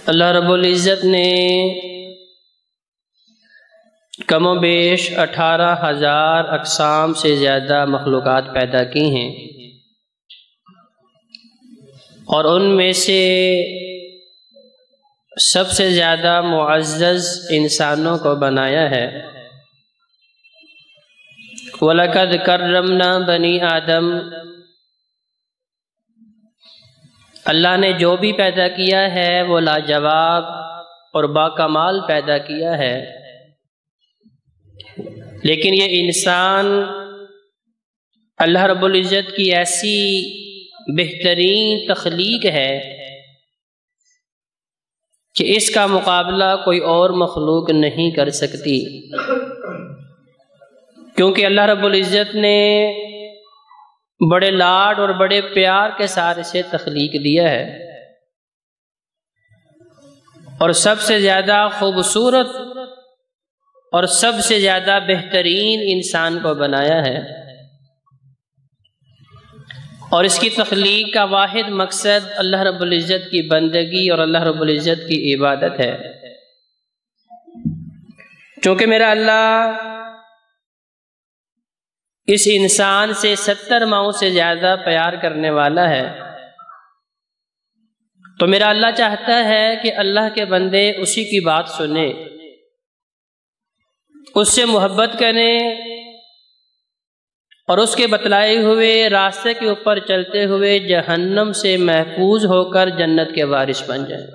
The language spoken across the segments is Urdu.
اللہ رب العزت نے کم و بیش 18,000 اقسام سے زیادہ مخلوقات پیدا کی ہیں، اور ان میں سے سب سے زیادہ معزز انسانوں کو بنایا ہے۔ وَلَقَدْ كَرَّمْنَا بَنِي آدم، اللہ نے جو بھی پیدا کیا ہے وہ لاجواب اور باکمال پیدا کیا ہے، لیکن یہ انسان اللہ رب العزت کی ایسی بہترین تخلیق ہے کہ اس کا مقابلہ کوئی اور مخلوق نہیں کر سکتی، کیونکہ اللہ رب العزت نے بڑے لاڈ اور بڑے پیار کے ساتھ اسے تخلیق دیا ہے، اور سب سے زیادہ خوبصورت اور سب سے زیادہ بہترین انسان کو بنایا ہے، اور اس کی تخلیق کا واحد مقصد اللہ رب العزت کی بندگی اور اللہ رب العزت کی عبادت ہے۔ چونکہ میرا اللہ اس انسان سے 70 ماؤں سے زیادہ پیار کرنے والا ہے، تو میرا اللہ چاہتا ہے کہ اللہ کے بندے اسی کی بات سنیں، اس سے محبت کریں، اور اس کے بتلائے ہوئے راستے کے اوپر چلتے ہوئے جہنم سے محفوظ ہو کر جنت کے وارث بن جائیں۔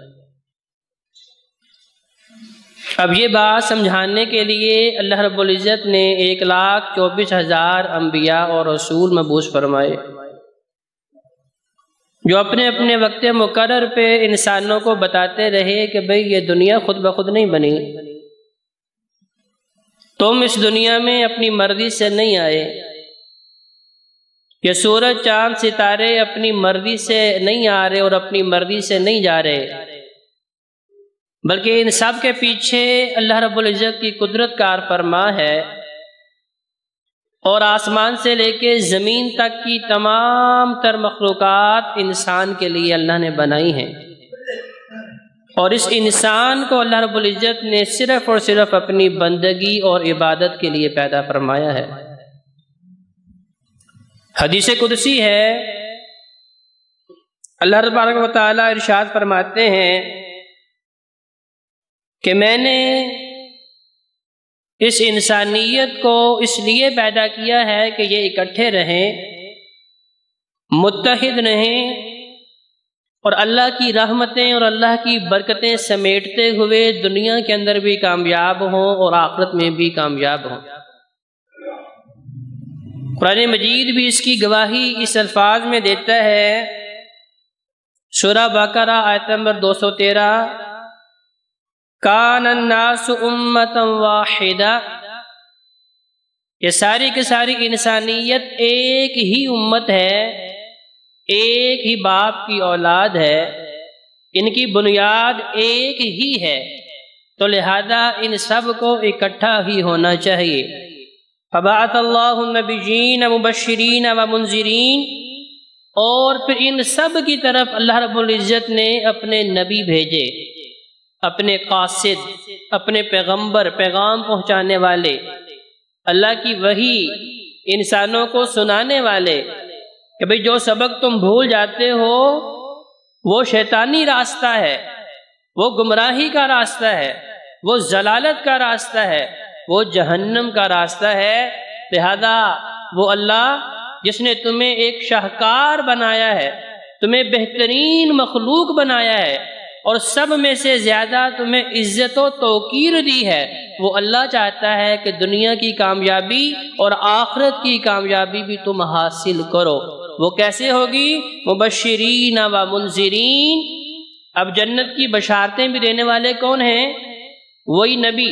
اب یہ بات سمجھانے کے لیے اللہ رب العزت نے 1,24,000 انبیاء اور رسول مبعوث فرمائے، جو اپنے اپنے وقت مقرر پہ انسانوں کو بتاتے رہے کہ بھئی یہ دنیا خود بخود نہیں بنی، تم اس دنیا میں اپنی مرضی سے نہیں آئے، یہ سورج چاند ستارے اپنی مرضی سے نہیں آ رہے اور اپنی مرضی سے نہیں جا رہے، بلکہ ان سب کے پیچھے اللہ رب العزت کی قدرت کار فرما ہے، اور آسمان سے لے کے زمین تک کی تمام تر مخلوقات انسان کے لیے اللہ نے بنائی ہیں، اور اس انسان کو اللہ رب العزت نے صرف اور صرف اپنی بندگی اور عبادت کے لیے پیدا فرمایا ہے۔ حدیث قدسی ہے، اللہ تبارک و تعالی ارشاد فرماتے ہیں کہ میں نے اس انسانیت کو اس لیے پیدا کیا ہے کہ یہ اکٹھے رہیں، متحد رہیں، اور اللہ کی رحمتیں اور اللہ کی برکتیں سمیٹتے ہوئے دنیا کے اندر بھی کامیاب ہوں اور آخرت میں بھی کامیاب ہوں۔ قرآن مجید بھی اس کی گواہی اس الفاظ میں دیتا ہے، سورہ بقرہ آیت نمبر 213، کان الناس امۃ واحدہ، یہ ساری کی ساری انسانیت ایک ہی امت ہے، ایک ہی باپ کی اولاد ہے، ان کی بنیاد ایک ہی ہے، تو لہذا ان سب کو اکٹھا ہی ہونا چاہیے۔ فبعث اللہ النبیین مبشرین ومنذرین، اور پھر ان سب کی طرف اللہ رب العزت نے اپنے نبی بھیجے، اپنے قاصد، اپنے پیغمبر، پیغام پہنچانے والے، اللہ کی وحی انسانوں کو سنانے والے، کہ بھئی جو سبق تم بھول جاتے ہو وہ شیطانی راستہ ہے، وہ گمراہی کا راستہ ہے، وہ ضلالت کا راستہ ہے، وہ جہنم کا راستہ ہے، لہذا وہ اللہ جس نے تمہیں ایک شاہکار بنایا ہے، تمہیں بہترین مخلوق بنایا ہے، اور سب میں سے زیادہ تمہیں عزت و توقیر دی ہے، وہ اللہ چاہتا ہے کہ دنیا کی کامیابی اور آخرت کی کامیابی بھی تم حاصل کرو۔ وہ کیسے ہوگی؟ مبشرین و منذرین۔ اب جنت کی بشارتیں بھی دینے والے کون ہیں؟ وہی نبی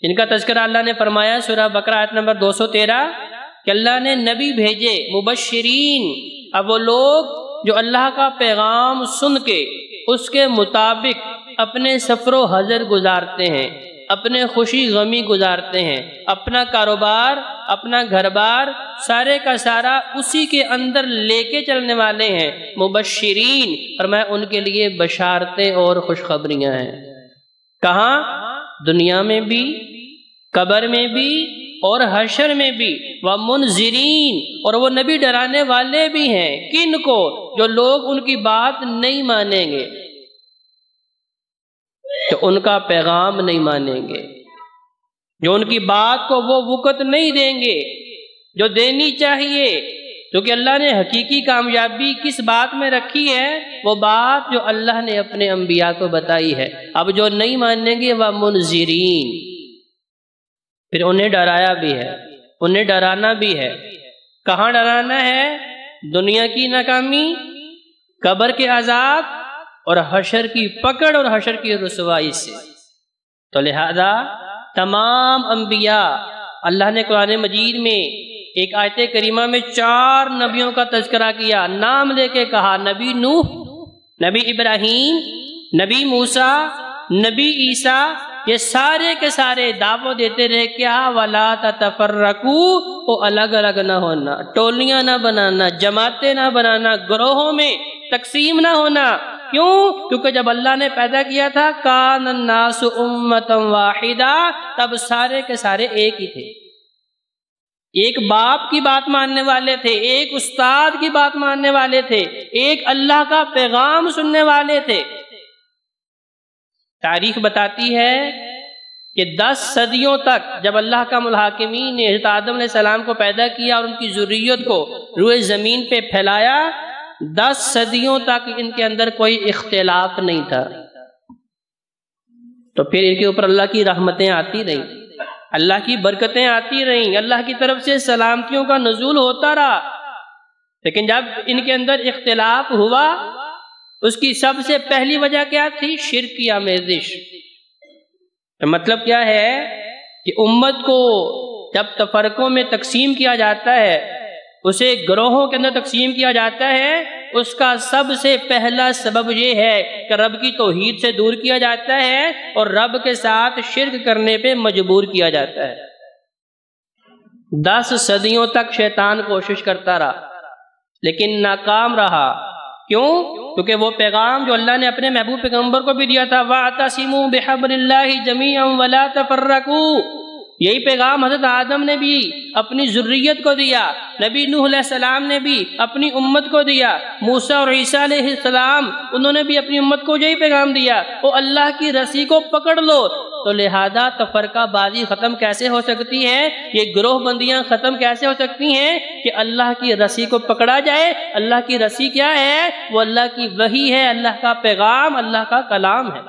جن کا تذکرہ اللہ نے فرمایا سورہ بقرہ آیت نمبر 213 کہ اللہ نے نبی بھیجے مبشرین۔ اب وہ لوگ جو اللہ کا پیغام سن کے اس کے مطابق اپنے سفر و حضر گزارتے ہیں، اپنے خوشی غمی گزارتے ہیں، اپنا کاروبار، اپنا گھر بار سارے کا سارا اسی کے اندر لے کے چلنے والے ہیں۔ مبشرین فرمایا ان کے لیے بشارتیں اور خوشخبریاں ہیں۔ کہاں؟ دنیا میں بھی، قبر میں بھی اور حشر میں بھی۔ وَمُنذِرِينَ اور وہ نبی ڈرانے والے بھی ہیں۔ کن کو؟ جو لوگ ان کی بات نہیں مانیں گے، جو ان کا پیغام نہیں مانیں گے، جو ان کی بات کو وہ وقت نہیں دیں گے جو دینی چاہیے، کیونکہ اللہ نے حقیقی کامیابی کس بات میں رکھی ہے؟ وہ بات جو اللہ نے اپنے انبیاء کو بتائی ہے۔ اب جو نہیں مانیں گے وہ منذرین، پھر انہیں ڈرایا بھی ہے، انہیں ڈرانا بھی ہے۔ کہاں ڈرانا ہے؟ دنیا کی ناکامی، قبر کے عذاب اور حشر کی پکڑ اور حشر کی رسوائی سے۔ تو لہذا تمام انبیاء، اللہ نے قرآن مجید میں ایک آیت کریمہ میں 4 نبیوں کا تذکرہ کیا، نام لے کے کہا، نبی نوح، نبی ابراہیم، نبی موسیٰ، نبی عیسیٰ، یہ سارے کے سارے دعوت دیتے رہے کیا؟ وَلَا تَتَفَرَّقُوا، وہ الگ الگ نہ ہونا، ٹولیاں نہ بنانا، جماعتیں نہ بنانا، گروہوں میں تقسیم نہ ہونا۔ کیوں؟ کیونکہ جب اللہ نے پیدا کیا تھا کان الناس امۃ واحدہ، تب سارے کے سارے ایک ہی تھے، ایک باپ کی بات ماننے والے تھے، ایک استاد کی بات ماننے والے تھے، ایک اللہ کا پیغام سننے والے تھے۔ تاریخ بتاتی ہے کہ 10 صدیوں تک جب اللہ کا ملحاکمین نے حضرت آدم علیہ السلام کو پیدا کیا اور ان کی ذریت کو روئے زمین پہ پھیلایا، 10 صدیوں تک ان کے اندر کوئی اختلاف نہیں تھا۔ تو پھر ان کے اوپر اللہ کی رحمتیں آتی رہیں، اللہ کی برکتیں آتی رہیں، اللہ کی طرف سے سلامتیوں کا نزول ہوتا رہا۔ لیکن جب ان کے اندر اختلاف ہوا، اس کی سب سے پہلی وجہ کیا تھی؟ شرک کی آمیزش۔ مطلب کیا ہے کہ امت کو جب تفرقوں میں تقسیم کیا جاتا ہے، اسے گروہوں کے اندر تقسیم کیا جاتا ہے، اس کا سب سے پہلا سبب یہ ہے کہ رب کی توحید سے دور کیا جاتا ہے اور رب کے ساتھ شرک کرنے پہ مجبور کیا جاتا ہے۔ 10 صدیوں تک شیطان کوشش کرتا رہا لیکن ناکام رہا۔ کیوں؟ کیونکہ وہ پیغام جو اللہ نے اپنے محبوب پیغمبر کو بھی دیا تھا، وَاعْتَصِمُوا بِحَبْلِ اللَّهِ جَمِيعًا وَلَا تَفَرَّقُوا، یہی پیغام حضرت آدم نے بھی اپنی ذریت کو دیا، نبی نوح علیہ السلام نے بھی اپنی امت کو دیا، موسیٰ اور عیسیٰ علیہ السلام انہوں نے بھی اپنی امت کو یہی پیغام دیا، وہ اللہ کی رسی کو پکڑ لو۔ تو لہذا تفرقہ بازی ختم کیسے ہو سکتی ہے؟ یہ گروہ بندیاں ختم کیسے ہو سکتی ہیں؟ کہ اللہ کی رسی کو پکڑا جائے۔ اللہ کی رسی کیا ہے؟ وہ اللہ کی وحی ہے، اللہ کا پیغام، اللہ کا کلام ہے۔